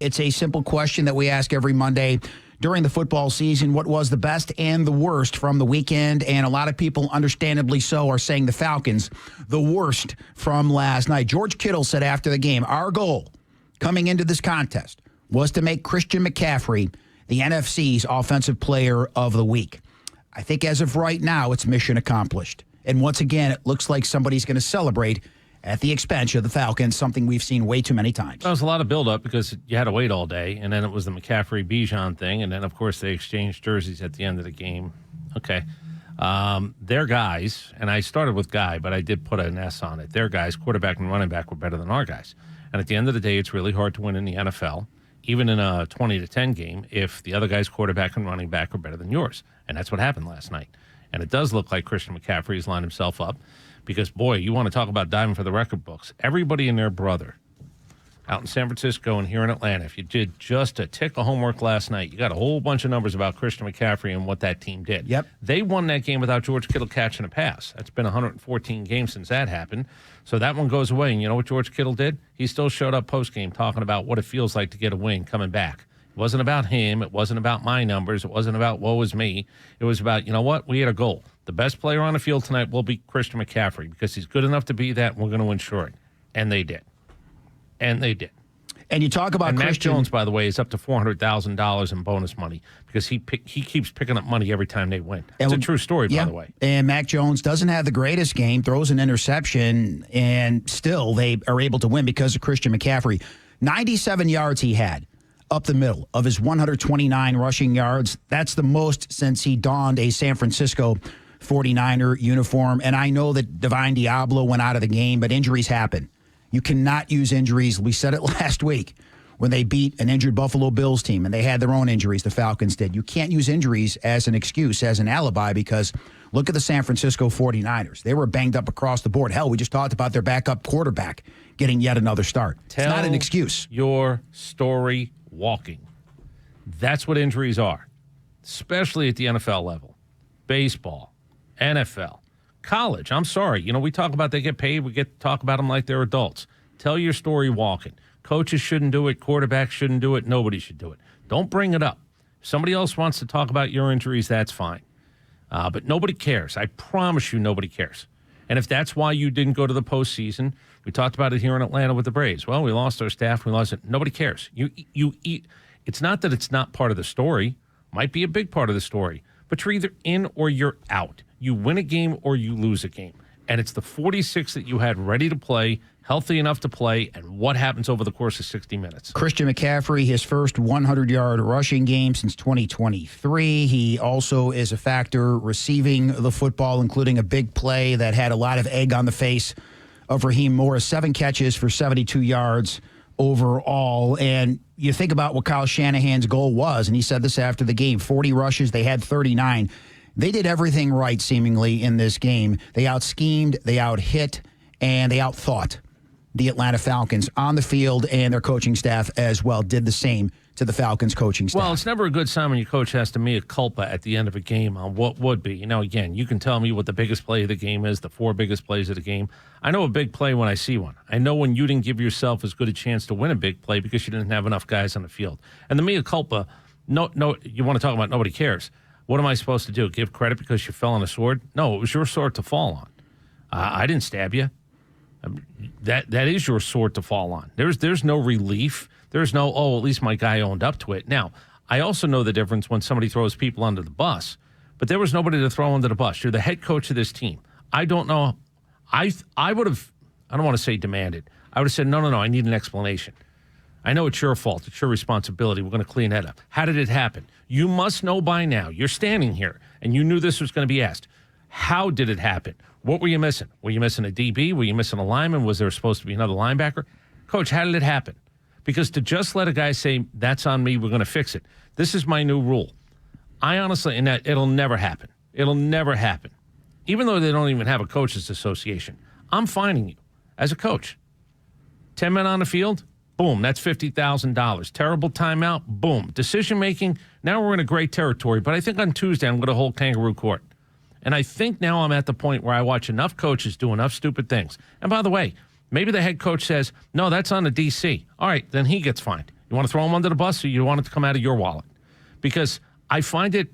It's a simple question that we ask every Monday during the football season. What was the best and the worst from the weekend? And a lot of people, understandably so, are saying the Falcons, the worst from last night. George Kittle said after the game, our goal coming into this contest was to make Christian McCaffrey the NFC's Offensive Player of the Week. I think as of right now, it's mission accomplished. And once again, it looks like somebody's going to celebrate at the expense of the Falcons, something we've seen way too many times. There was a lot of buildup because you had to wait all day, and then it was the McCaffrey-Bijan thing, and then, of course, they exchanged jerseys at the end of the game. Okay. Their guys, and I started with Guy, but I did put an S on it. Their guys, quarterback and running back, were better than our guys. And at the end of the day, it's really hard to win in the NFL, even in a 20-10 game, if the other guy's quarterback and running back are better than yours. And that's what happened last night. And it does look like Christian McCaffrey has lined himself up because, boy, you want to talk about diving for the record books. Everybody and their brother out in San Francisco and here in Atlanta, if you did just a tick of homework last night, you got a whole bunch of numbers about Christian McCaffrey and what that team did. Yep. They won that game without George Kittle catching a pass. That's been 114 games since that happened. So that one goes away. And you know what George Kittle did? He still showed up postgame talking about what it feels like to get a win coming back. It wasn't about him. It wasn't about my numbers. It wasn't about woe is me. It was about, you know what? We had a goal. The best player on the field tonight will be Christian McCaffrey because he's good enough to be that, and we're going to ensure it. And they did. And they did. And you talk about Mac Christian Jones, by the way, is up to $400,000 in bonus money because he keeps picking up money every time they win. It's a true story, by the way. And Mac Jones doesn't have the greatest game, throws an interception, and still they are able to win because of Christian McCaffrey. 97 yards he had up the middle of his 129 rushing yards. That's the most since he donned a San Francisco 49er uniform. And I know that Divine Diablo went out of the game, but injuries happen. You cannot use injuries. We said it last week when they beat an injured Buffalo Bills team, and they had their own injuries, the Falcons did. You can't use injuries as an excuse, as an alibi, because look at the San Francisco 49ers. They were banged up across the board. Hell, we just talked about their backup quarterback getting yet another start. It's not an excuse. Your story walking. That's what injuries are, especially at the NFL level. Baseball, NFL, college. I'm sorry. You know, we talk about they get paid. We get to talk about them like they're adults. Tell your story walking. Coaches shouldn't do it. Quarterbacks shouldn't do it. Nobody should do it. Don't bring it up. If somebody else wants to talk about your injuries, that's fine. But nobody cares. I promise you nobody cares. And if that's why you didn't go to the postseason, we talked about it here in Atlanta with the Braves. Well, we lost our staff. We lost it. Nobody cares. You eat. It's not that it's not part of the story. Might be a big part of the story. But you're either in or you're out. You win a game or you lose a game. And it's the 46 that you had ready to play, healthy enough to play, and what happens over the course of 60 minutes. Christian McCaffrey, his first 100-yard rushing game since 2023. He also is a factor receiving the football, including a big play that had a lot of egg on the face of Raheem Morris. 7 catches for 72 yards overall. And you think about what Kyle Shanahan's goal was, and he said this after the game, 40 rushes, they had 39. They did everything right, seemingly, in this game. They out-schemed, they out-hit, and they out-thought the Atlanta Falcons on the field, and their coaching staff as well did the same to the Falcons coaching staff. Well, it's never a good sign when your coach has to mea culpa at the end of a game on what would be. You know, again, you can tell me what the biggest play of the game is, the 4 biggest plays of the game. I know a big play when I see one. I know when you didn't give yourself as good a chance to win a big play because you didn't have enough guys on the field. And the mea culpa, no, you want to talk about nobody cares. What am I supposed to do? Give credit because you fell on a sword? No, it was your sword to fall on. I didn't stab you. That is your sword to fall on. There's no relief. There's no, at least my guy owned up to it. Now, I also know the difference when somebody throws people under the bus, but there was nobody to throw under the bus. You're the head coach of this team. I don't know. I would have, I don't want to say demanded. I would have said, no, I need an explanation. I know it's your fault. It's your responsibility. We're going to clean that up. How did it happen? You must know by now. You're standing here, and you knew this was going to be asked. How did it happen? What were you missing? Were you missing a DB? Were you missing a lineman? Was there supposed to be another linebacker? Coach, how did it happen? Because to just let a guy say, that's on me, we're going to fix it. This is my new rule. I honestly, and that it'll never happen. It'll never happen. Even though they don't even have a coaches association. I'm fining you as a coach. 10 men on the field? Boom, that's $50,000. Terrible timeout? Boom. Decision-making? Now we're in a great territory, but I think on Tuesday I'm going to hold kangaroo court. And I think now I'm at the point where I watch enough coaches do enough stupid things. And by the way, maybe the head coach says, no, that's on the DC. All right, then he gets fined. You want to throw him under the bus, or you want it to come out of your wallet? Because I find it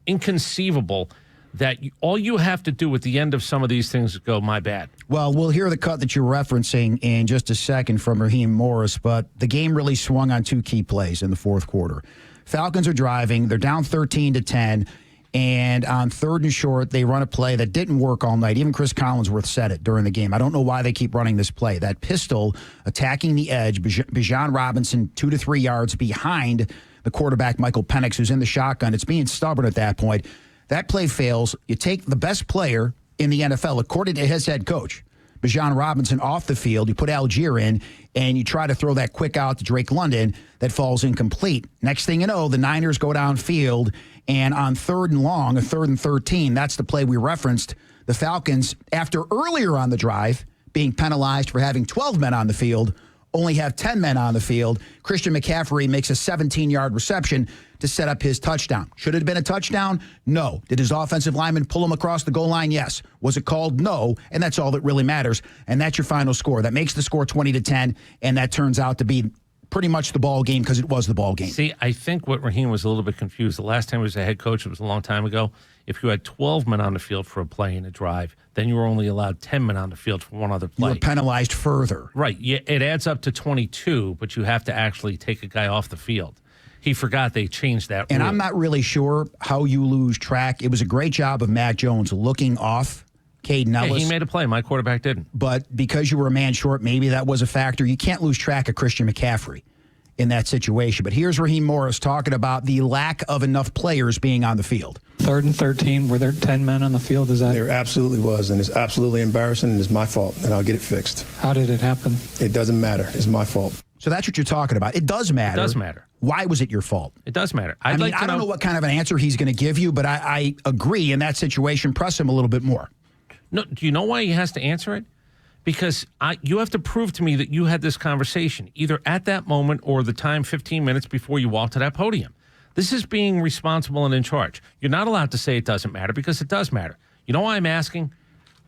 inconceivable that all you have to do at the end of some of these things is go, my bad. Well, we'll hear the cut that you're referencing in just a second from Raheem Morris, but the game really swung on two key plays in the fourth quarter. Falcons are driving. They're down 13-10, and on third and short, they run a play that didn't work all night. Even Chris Collinsworth said it during the game. I don't know why they keep running this play. That pistol attacking the edge, Bijan Robinson 2 to 3 yards behind the quarterback, Michael Penix, who's in the shotgun. It's being stubborn at that point. That play fails. You take the best player in the NFL, according to his head coach, Bijan Robinson, off the field. You put Algier in, and you try to throw that quick out to Drake London that falls incomplete. Next thing you know, the Niners go downfield, and on third and long, a 3rd and 13, that's the play we referenced. The Falcons, after earlier on the drive, being penalized for having 12 men on the field, only have 10 men on the field. Christian McCaffrey makes a 17-yard reception to set up his touchdown. Should it have been a touchdown? No. Did his offensive lineman pull him across the goal line? Yes. Was it called? No. And that's all that really matters. And that's your final score. That makes the score 20-10, and that turns out to be pretty much the ball game because it was the ball game. See, I think what Raheem was a little bit confused. The last time he was a head coach, it was a long time ago. If you had 12 men on the field for a play in a drive, then you were only allowed 10 men on the field for one other play. You were penalized further. Right. Yeah, it adds up to 22, but you have to actually take a guy off the field. He forgot they changed that And rule. I'm not really sure how you lose track. It was a great job of Mac Jones looking off Caden Ellis. Yeah, he made a play. My quarterback didn't. But because you were a man short, maybe that was a factor. You can't lose track of Christian McCaffrey in that situation. But here's Raheem Morris talking about the lack of enough players being on the field. 3rd and 13, were there 10 men on the field? Is that? There absolutely was, and it's absolutely embarrassing, and it's my fault, and I'll get it fixed. How did it happen? It doesn't matter. It's my fault. So that's what you're talking about. It does matter. It does matter. Why was it your fault? It does matter. I don't know what kind of an answer he's going to give you, but I agree in that situation. Press him a little bit more. No, do you know why he has to answer it? Because you have to prove to me that you had this conversation, either at that moment or the time 15 minutes before you walked to that podium. This is being responsible and in charge. You're not allowed to say it doesn't matter because it does matter. You know why I'm asking?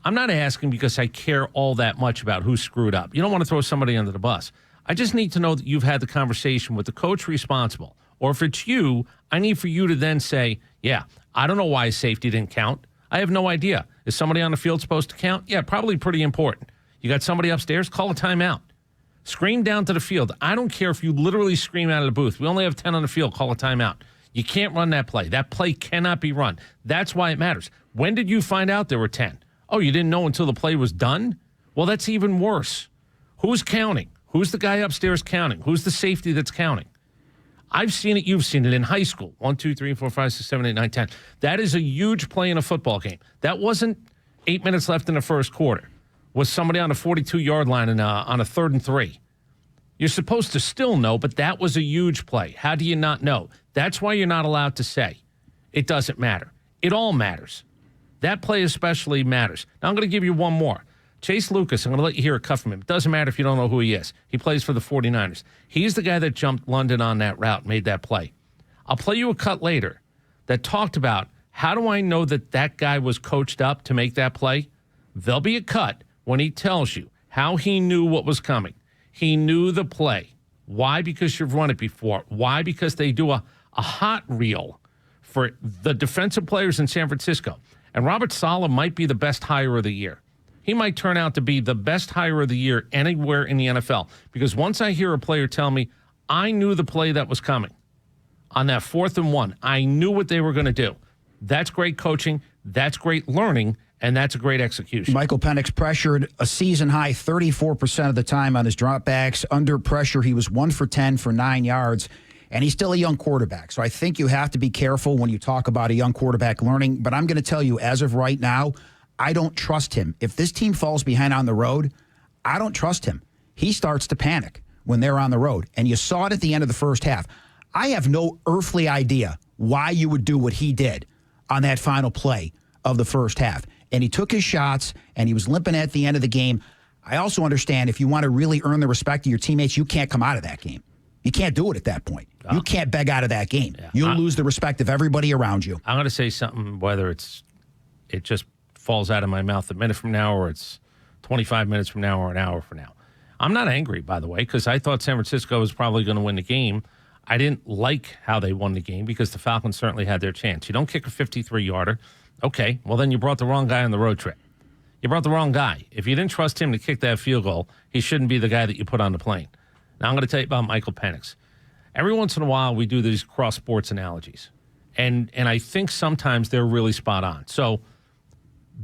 I'm not asking because I care all that much about who screwed up. You don't want to throw somebody under the bus. I just need to know that you've had the conversation with the coach responsible. Or if it's you, I need for you to then say, yeah, I don't know why safety didn't count. I have no idea. Is somebody on the field supposed to count? Yeah, probably pretty important. You got somebody upstairs? Call a timeout. Scream down to the field. I don't care if you literally scream out of the booth. We only have 10 on the field. Call a timeout. You can't run that play. That play cannot be run. That's why it matters. When did you find out there were 10? Oh, you didn't know until the play was done? Well, that's even worse. Who's counting? Who's the guy upstairs counting? Who's the safety that's counting? I've seen it. You've seen it in high school. 1, 2, 3, 4, 5, 6, 7, 8, 9, 10. That is a huge play in a football game. That wasn't 8 minutes left in the first quarter. Was somebody on the 42-yard line on a 3rd and 3. You're supposed to still know, but that was a huge play. How do you not know? That's why you're not allowed to say it doesn't matter. It all matters. That play especially matters. Now, I'm going to give you one more. Chase Lucas, I'm going to let you hear a cut from him. It doesn't matter if you don't know who he is. He plays for the 49ers. He's the guy that jumped London on that route, made that play. I'll play you a cut later that talked about how do I know that that guy was coached up to make that play? There'll be a cut when he tells you how he knew what was coming. He knew the play. Why? Because you've run it before. Why? Because they do a hot reel for the defensive players in San Francisco. And Robert Saleh might be the best hire of the year. He might turn out to be the best hire of the year anywhere in the NFL. Because once I hear a player tell me, I knew the play that was coming on that 4th and 1, I knew what they were going to do. That's great coaching. That's great learning. And that's a great execution. Michael Penix pressured a season-high 34% of the time on his dropbacks. Under pressure, he was 1 for 10 for 9 yards, and he's still a young quarterback. So I think you have to be careful when you talk about a young quarterback learning. But I'm going to tell you, as of right now, I don't trust him. If this team falls behind on the road, I don't trust him. He starts to panic when they're on the road. And you saw it at the end of the first half. I have no earthly idea why you would do what he did on that final play of the first half. And he took his shots, and he was limping at the end of the game. I also understand if you want to really earn the respect of your teammates, you can't come out of that game. You can't do it at that point. You can't beg out of that game. Yeah. You'll lose the respect of everybody around you. I'm going to say something, whether it just falls out of my mouth a minute from now or it's 25 minutes from now or an hour from now. I'm not angry, by the way, because I thought San Francisco was probably going to win the game. I didn't like how they won the game because the Falcons certainly had their chance. You don't kick a 53-yarder. Okay, well, then you brought the wrong guy on the road trip. You brought the wrong guy. If you didn't trust him to kick that field goal, he shouldn't be the guy that you put on the plane. Now I'm going to tell you about Michael Penix. Every once in a while, we do these cross-sports analogies, and I think sometimes they're really spot on. So,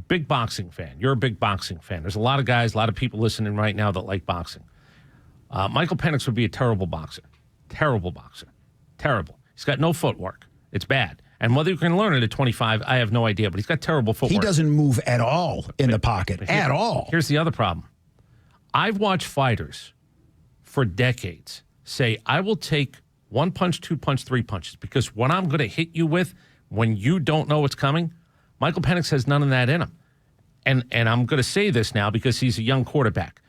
big boxing fan. You're a big boxing fan. There's a lot of guys, a lot of people listening right now that like boxing. Michael Penix would be a terrible boxer. Terrible boxer. Terrible. He's got no footwork. It's bad. And whether you can learn it at 25, I have no idea, but he's got terrible footwork. He doesn't move at all in the pocket, at all. Here's the other problem. I've watched fighters for decades say, I will take 1 punch, 2 punch, 3 punches, because what I'm going to hit you with when you don't know what's coming, Michael Penix has none of that in him. And I'm going to say this now because he's a young quarterback.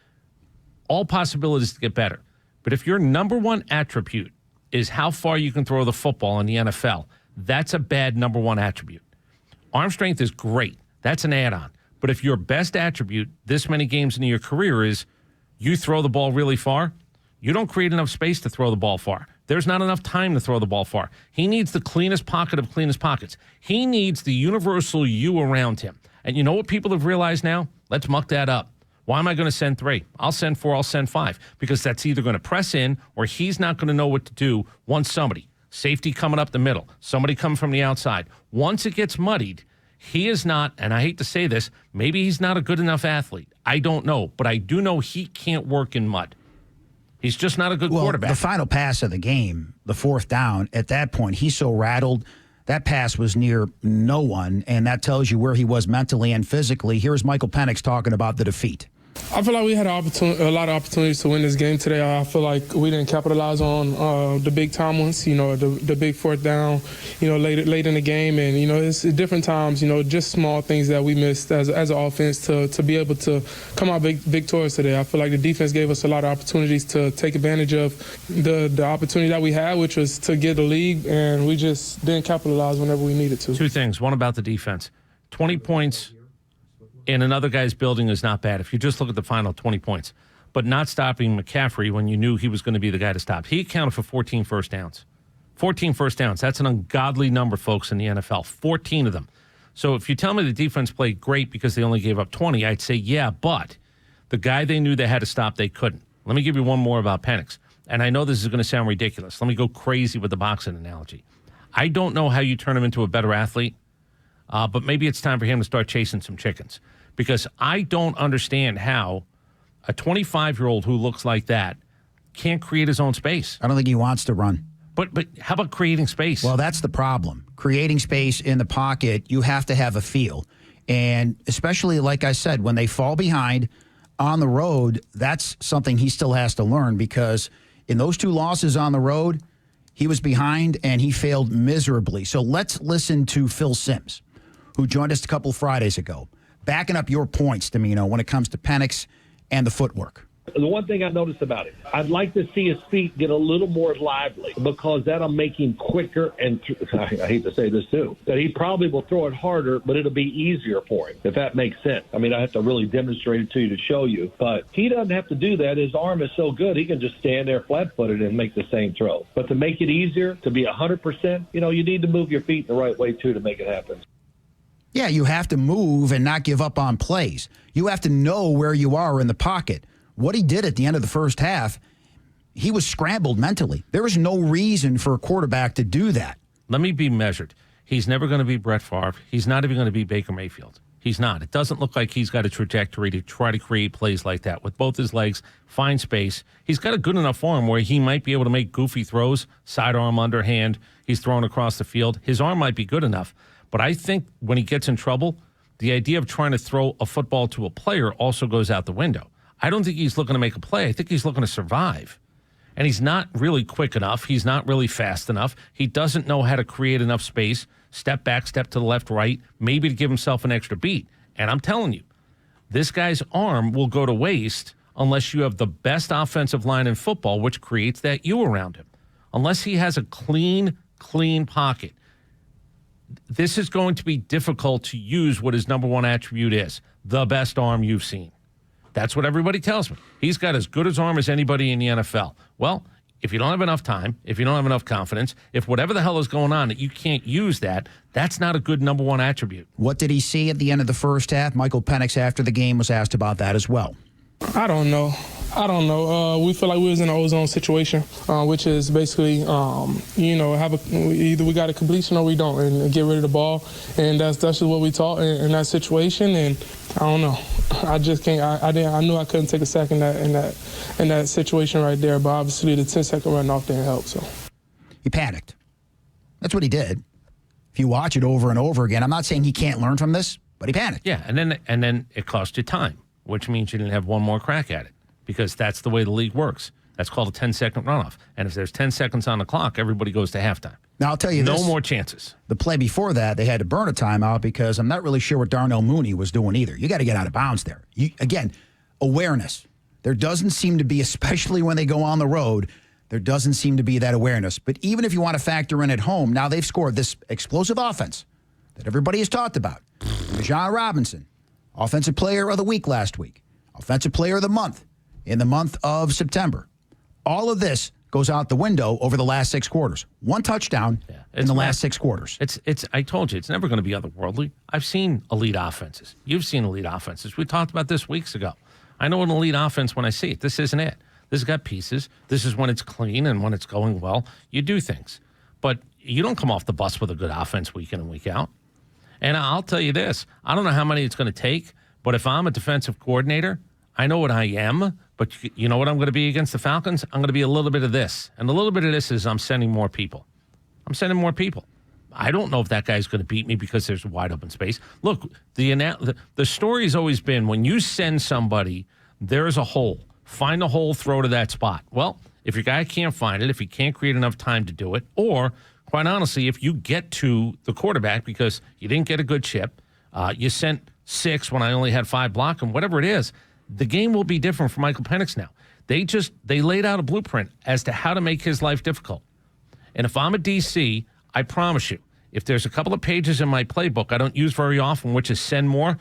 All possibilities to get better. But if your number one attribute is how far you can throw the football in the NFL, that's a bad number one attribute. Arm strength is great. That's an add-on. But if your best attribute this many games into your career is you throw the ball really far, you don't create enough space to throw the ball far. There's not enough time to throw the ball far. He needs the cleanest pocket of cleanest pockets. He needs the universal you around him. And you know what people have realized now? Let's muck that up. Why am I going to send 3? I'll send 4, I'll send 5. Because that's either going to press in or he's not going to know what to do once somebody. Safety coming up the middle. Somebody coming from the outside. Once it gets muddied, he is not, and I hate to say this, maybe he's not a good enough athlete. I don't know. But I do know he can't work in mud. He's just not a good quarterback. The final pass of the game, the 4th down, at that point, he's so rattled. That pass was near no one, and that tells you where he was mentally and physically. Here's Michael Penix talking about the defeat. I feel like we had a lot of opportunities to win this game today. I feel like we didn't capitalize on the big time ones, the big 4th down, late in the game. And, it's different times, just small things that we missed as an offense to be able to come out victorious today. I feel like the defense gave us a lot of opportunities to take advantage of the opportunity that we had, which was to get the league, and we just didn't capitalize whenever we needed to. 2 things. One about the defense. 20 points in another guy's building is not bad if you just look at the final 20 points. But not stopping McCaffrey when you knew he was going to be the guy to stop. He accounted for 14 first downs. 14 first downs. That's an ungodly number, folks, in the NFL. 14 of them. So if you tell me the defense played great because they only gave up 20, I'd say, yeah, but the guy they knew they had to stop, they couldn't. Let me give you one more about Penix. And I know this is going to sound ridiculous. Let me go crazy with the boxing analogy. I don't know how you turn him into a better athlete, but maybe it's time for him to start chasing some chickens. Because I don't understand how a 25-year-old who looks like that can't create his own space. I don't think he wants to run. But how about creating space? Well, that's the problem. Creating space in the pocket, you have to have a feel. And especially, like I said, when they fall behind on the road, that's something he still has to learn, because in those 2 losses on the road, he was behind and he failed miserably. So let's listen to Phil Simms, who joined us a couple Fridays ago, backing up your points, Dimino, when it comes to Penix and the footwork. The one thing I noticed about it, I'd like to see his feet get a little more lively, because that'll make him quicker. And I hate to say this too, that he probably will throw it harder, but it'll be easier for him, if that makes sense. I mean, I have to really demonstrate it to you to show you, but he doesn't have to do that. His arm is so good, he can just stand there flat-footed and make the same throw. But to make it easier, to be 100%, you need to move your feet the right way too to make it happen. Yeah, you have to move and not give up on plays. You have to know where you are in the pocket. What he did at the end of the first half, he was scrambled mentally. There was no reason for a quarterback to do that. Let me be measured. He's never going to be Brett Favre. He's not even going to be Baker Mayfield. He's not. It doesn't look like he's got a trajectory to try to create plays like that with both his legs, find space. He's got a good enough arm where he might be able to make goofy throws, sidearm, underhand. He's thrown across the field. His arm might be good enough. But I think when he gets in trouble, the idea of trying to throw a football to a player also goes out the window. I don't think he's looking to make a play. I think he's looking to survive. And he's not really quick enough. He's not really fast enough. He doesn't know how to create enough space, step back, step to the left, right, maybe to give himself an extra beat. And I'm telling you, this guy's arm will go to waste unless you have the best offensive line in football, which creates that U around him. Unless he has a clean pocket. This is going to be difficult to use what his number one attribute is, the best arm you've seen. That's what everybody tells me. He's got as good an arm as anybody in the NFL. Well, if you don't have enough time, if you don't have enough confidence, if whatever the hell is going on that you can't use that, that's not a good number one attribute. What did he see at the end of the first half? Michael Penix, after the game, was asked about that as well. I don't know. We feel like we was in an ozone situation, which is basically, either we got a completion or we don't, and get rid of the ball. And that's just what we taught in that situation. And I don't know. I just can't. I knew I couldn't take a sack in that situation right there. But obviously, the 10-second run off didn't help. So he panicked. That's what he did. If you watch it over and over again, I'm not saying he can't learn from this, but he panicked. Yeah, and then it cost you time, which means you didn't have one more crack at it, because that's the way the league works. That's called a 10-second runoff. And if there's 10 seconds on the clock, everybody goes to halftime. Now, I'll tell you this. No more chances. The play before that, they had to burn a timeout because I'm not really sure what Darnell Mooney was doing either. You got to get out of bounds there. Again, awareness. There doesn't seem to be, especially when they go on the road, there doesn't seem to be that awareness. But even if you want to factor in at home, now they've scored this explosive offense that everybody has talked about. Bijan Robinson, Offensive Player of the Week last week. Offensive Player of the Month in the month of September. All of this goes out the window over the last 6 quarters. One touchdown in the last 6 quarters. I told you, it's never going to be otherworldly. I've seen elite offenses. You've seen elite offenses. We talked about this weeks ago. I know an elite offense when I see it. This isn't it. This has got pieces. This is when it's clean and when it's going well. You do things. But you don't come off the bus with a good offense week in and week out. And I'll tell you this. I don't know how many it's going to take, but if I'm a defensive coordinator, I know what I am, but you know what I'm going to be against the Falcons? I'm going to be a little bit of this. And a little bit of this is I'm sending more people. I don't know if that guy's going to beat me because there's a wide open space. Look, the story's always been when you send somebody, there's a hole. Find the hole, throw to that spot. Well, if your guy can't find it, if he can't create enough time to do it, or quite honestly, if you get to the quarterback because you didn't get a good chip, you sent 6 when I only had 5 block, and whatever it is, the game will be different for Michael Penix now. They laid out a blueprint as to how to make his life difficult. And if I'm a DC, I promise you, if there's a couple of pages in my playbook I don't use very often, which is send more,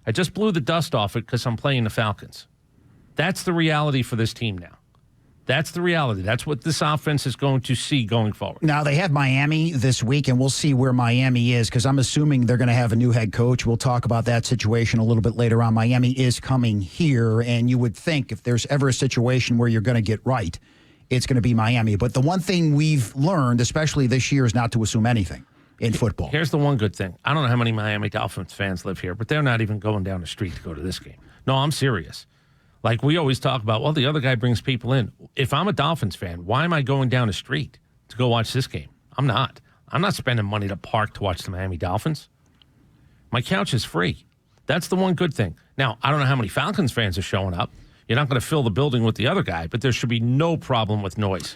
I just blew the dust off it because I'm playing the Falcons. That's the reality for this team now. That's the reality. That's what this offense is going to see going forward. Now, they have Miami this week, and we'll see where Miami is because I'm assuming they're going to have a new head coach. We'll talk about that situation a little bit later on. Miami is coming here, and you would think if there's ever a situation where you're going to get right, it's going to be Miami. But the one thing we've learned, especially this year, is not to assume anything in football. Here's the one good thing. I don't know how many Miami Dolphins fans live here, but they're not even going down the street to go to this game. No, I'm serious. Like we always talk about, well, the other guy brings people in. If I'm a Dolphins fan, why am I going down the street to go watch this game? I'm not. I'm not spending money to park to watch the Miami Dolphins. My couch is free. That's the one good thing. Now, I don't know how many Falcons fans are showing up. You're not going to fill the building with the other guy, but there should be no problem with noise.